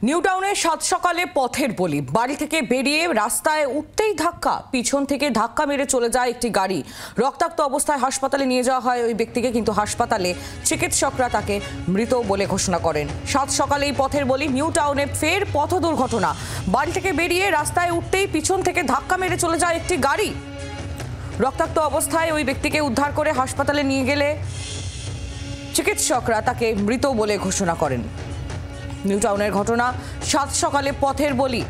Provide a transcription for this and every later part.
New টাউনে সাত সকালে পথের বলি, বাড়ি থেকে বেরিয়ে রাস্তায় উঠতেই ধাক্কা, পিছন থেকে ধাক্কা মেরে চলে যায় একটি গাড়ি। রক্তাক্ত অবস্থায় হাসপাতালে নিয়ে যাওয়া হয় ওই ব্যক্তিকে, কিন্তু হাসপাতালে চিকিৎসকরা তাকে মৃত বলে ঘোষণা করেন। সাত সকালে এই পথের বলি নিউ টাউনে ফের পথ দুর্ঘটনা, বাড়ি থেকে বেরিয়ে রাস্তায় উঠতেই পিছন থেকে ধাক্কা মেরে চলে যায় একটি গাড়ি। রক্তাক্ত অবস্থায় ওই ব্যক্তিকে উদ্ধার করে হাসপাতালে নিয়ে গেলে চিকিৎসকরা তাকে মৃত বলে ঘোষণা করেন। নিউ টাউনের ঘটনা, সাত সকালে পথের বলি।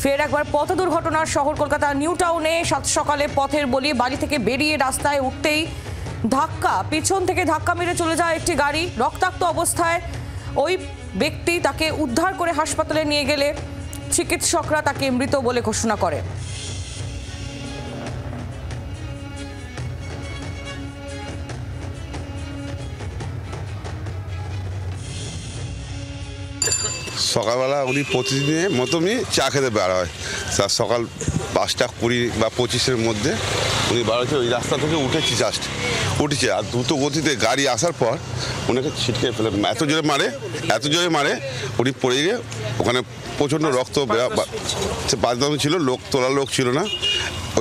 ফের একবার পথ দুর্ঘটনার শহর কলকাতা। নিউ টাউনে সাত সকালে পথের বলি, বাড়ি থেকে বেরিয়ে রাস্তায় উঠতেই ধাক্কা, পিছন থেকে ধাক্কা মেরে চলে যায় একটি গাড়ি। রক্তাক্ত অবস্থায় ওই ব্যক্তি, তাকে উদ্ধার করে হাসপাতালে নিয়ে গেলে চিকিৎসকরা তাকে মৃত বলে ঘোষণা করে। সকালবেলা উনি প্রতিদিনের মতনই চা খেতে বার হয়। তার সকাল 5টা 20 বা 25-এর মধ্যে উনি বার হচ্ছে। ওই রাস্তা থেকে উঠেছে আর দ্রুত গতিতে গাড়ি আসার পর ওনাকে ছিটকে ফেলে এত জোরে মারে উনি পড়ে গিয়ে ওখানে প্রচণ্ড রক্ত বাঁধনো ছিল, তোলার লোক ছিল না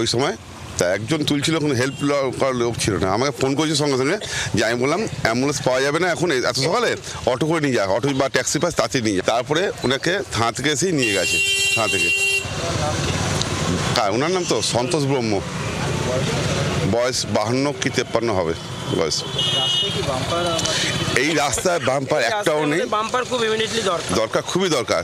ওই সময়। তা একজন তুলছিল, কোনো হেল্প করার লোক ছিল না। আমাকে ফোন করেছে সঙ্গে সঙ্গে, যে আমি বললাম অ্যাম্বুলেন্স পাওয়া যাবে না এখন এত সকালে, অটো করে নিয়ে যায়, অটো বা ট্যাক্সি পাস তাতে নিয়ে যায়। তারপরে ওনাকে থানা থেকে এসেই নিয়ে গেছে। থানা থেকে ওনার নাম তো সন্তোষ ব্রহ্ম, বয়স 52 কি 53 হবে বয়স। এই রাস্তায় বাম্পার একটাও নেই, খুবই দরকার।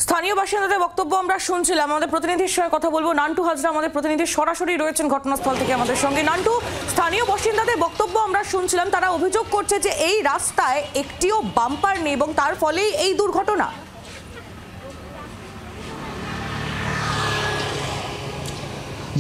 স্থানীয় বাসিন্দাদের বক্তব্য আমরা শুনছিলাম। আমাদের প্রতিনিধির সঙ্গে কথা বলবো। নান্টু হাজরা আমাদের প্রতিনিধি সরাসরি রয়েছেন ঘটনাস্থল থেকে আমাদের সঙ্গে। নান্টু, স্থানীয় বাসিন্দাদের বক্তব্য আমরা শুনছিলাম, তারা অভিযোগ করছে যে এই রাস্তায় একটিও বাম্পার নেই এবং তার ফলেই এই দুর্ঘটনা।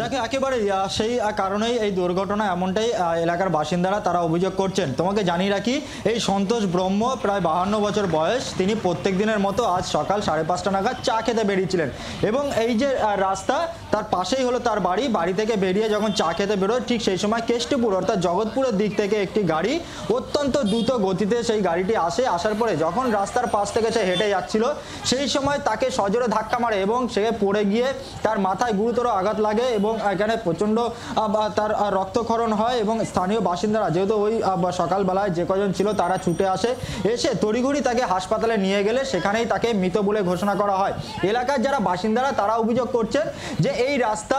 দেখো, একেবারে সেই কারণেই এই দুর্ঘটনা, এমনটাই এলাকার বাসিন্দারা তারা অভিযোগ করছেন। তোমাকে জানিয়ে রাখি, এই সন্তোষ ব্রহ্ম প্রায় 52 বছর বয়স। তিনি প্রত্যেক দিনের মতো আজ সকাল 5:30 নাগাদ চা খেতে বেরিয়েছিলেন এবং এই যে রাস্তা তার পাশেই হলো তার বাড়ি থেকে বেরিয়ে যখন চা খেতে বেরোয়, ঠিক সেই সময় কেষ্টপুর অর্থাৎ জগৎপুরের দিক থেকে একটি গাড়ি অত্যন্ত দ্রুত গতিতে সেই গাড়িটি আসার পরে যখন রাস্তার পাশ থেকে সে হেঁটে যাচ্ছিল, সেই সময় তাকে সজোরে ধাক্কা মারে এবং সে পড়ে গিয়ে তার মাথায় গুরুতর আঘাত লাগে এবং এখানে প্রচণ্ড তার রক্তক্ষরণ হয়। এবং স্থানীয় বাসিন্দারা, যেহেতু ওই সকালবেলায় যে কজন ছিল তারা ছুটে এসে তড়িঘড়ি তাকে হাসপাতালে নিয়ে গেলে সেখানেই তাকে মৃত বলে ঘোষণা করা হয়। এলাকার যারা বাসিন্দারা তারা অভিযোগ করছেন যে এই রাস্তা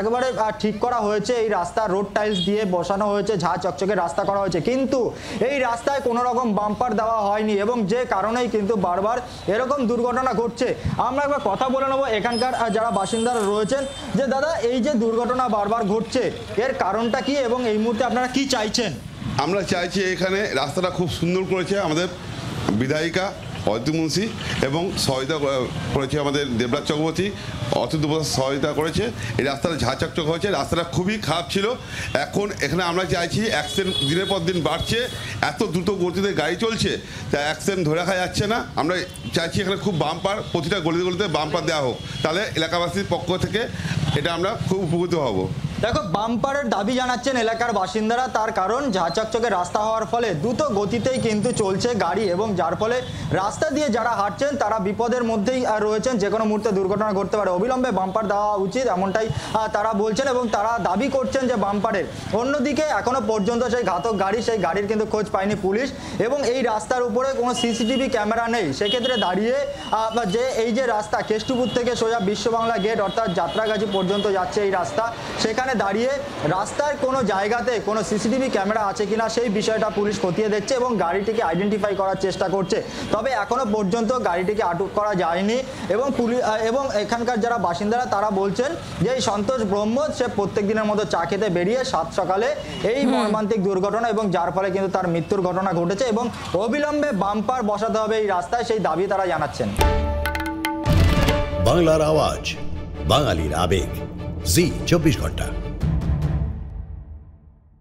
একবারে ঠিক করা হয়েছে, এই রাস্তা রোড টাইলস দিয়ে বসানো হয়েছে, ঝাঁ চকচকে রাস্তা করা হয়েছে, কিন্তু এই রাস্তায় কোনো রকম বাম্পার দেওয়া হয়নি এবং যে কারণেই কিন্তু বারবার এরকম দুর্ঘটনা ঘটছে। আমরা একবার কথা বলে নেবো এখানকার যারা বাসিন্দারা রয়েছেন, যে দাদা, এই যে দুর্ঘটনা বারবার ঘটছে এর কারণটা কি এবং এই মুহূর্তে আপনারা কি চাইছেন? আমরা চাইছি এখানে রাস্তাটা খুব সুন্দর করেছে আমাদের বিধায়িকা অদিতি মুন্সি এবং সহায়তা করেছে আমাদের দেবরাজ চক্রবর্তী, অতুল সহায়তা করেছে। এই রাস্তাটা ঝাঁচকচক হয়েছে, রাস্তাটা খুবই খারাপ ছিল। এখন এখানে আমরা চাইছি, অ্যাক্সিডেন্ট দিনের পর দিন বাড়ছে, এত দ্রুত গতিতে গাড়ি চলছে, তা অ্যাক্সিডেন্ট ধরে রাখা যাচ্ছে না। আমরা চাইছি এখানে খুব বাম্পার, প্রতিটা গলিতে বাম্পার দেওয়া হোক, তাহলে এলাকাবাসীর পক্ষ থেকে এটা আমরা খুব উপকৃত হব। দেখো, বাম্পারের দাবি জানাচ্ছেন এলাকার বাসিন্দারা, তার কারণ ঝাঁচকচকে রাস্তা হওয়ার ফলে দ্রুত গতিতেই কিন্তু চলছে গাড়ি এবং যার ফলে রাস্তা দিয়ে যারা হাঁটছেন তারা বিপদের মধ্যেই রয়েছেন, যে কোনো মুহূর্তে দুর্ঘটনা ঘটতে পারে। অবিলম্বে বাম্পার দেওয়া উচিত, এমনটাই তারা বলছেন এবং তারা দাবি করছেন যে বাম্পারের। অন্যদিকে এখনো পর্যন্ত সেই ঘাতক গাড়ি, সেই গাড়ির কিন্তু খোঁজ পায়নি পুলিশ এবং এই রাস্তার উপরে কোনো সিসিটিভি ক্যামেরা নেই। সেক্ষেত্রে দাঁড়িয়ে যে এই যে রাস্তা কেষ্টপুর থেকে সোজা বিশ্ববাংলা গেট অর্থাৎ যাত্রাগাছি পর্যন্ত যাচ্ছে এই রাস্তা, সেখানে দাঁড়িয়ে রাস্তার কোনো জায়গাতে কোনো সিসিটিভি ক্যামেরা আছে কিনা সেই বিষয়টা পুলিশ খতিয়ে দেখছে এবং গাড়িটিকে আইডেন্টিফাই করার চেষ্টা করছে। তবে এখনো পর্যন্ত গাড়িটিকে আটক করা যায়নি এবং এখানকার যারা বাসিন্দারা তারা বলছেন যে এই সন্তোষ ব্রহ্ম সে প্রত্যেক দিনের মতো চা খেতে বেরিয়ে সাত সকালে এই মর্মান্তিক দুর্ঘটনা এবং যার ফলে কিন্তু তার মৃত্যুর ঘটনা ঘটেছে এবং অবিলম্বে বাম্পার বসাতে হবে এই রাস্তায়, সেই দাবি তারা জানাচ্ছেন। বাংলার আওয়াজ, বাঙালির আবেগ, জি 24 ঘন্টা।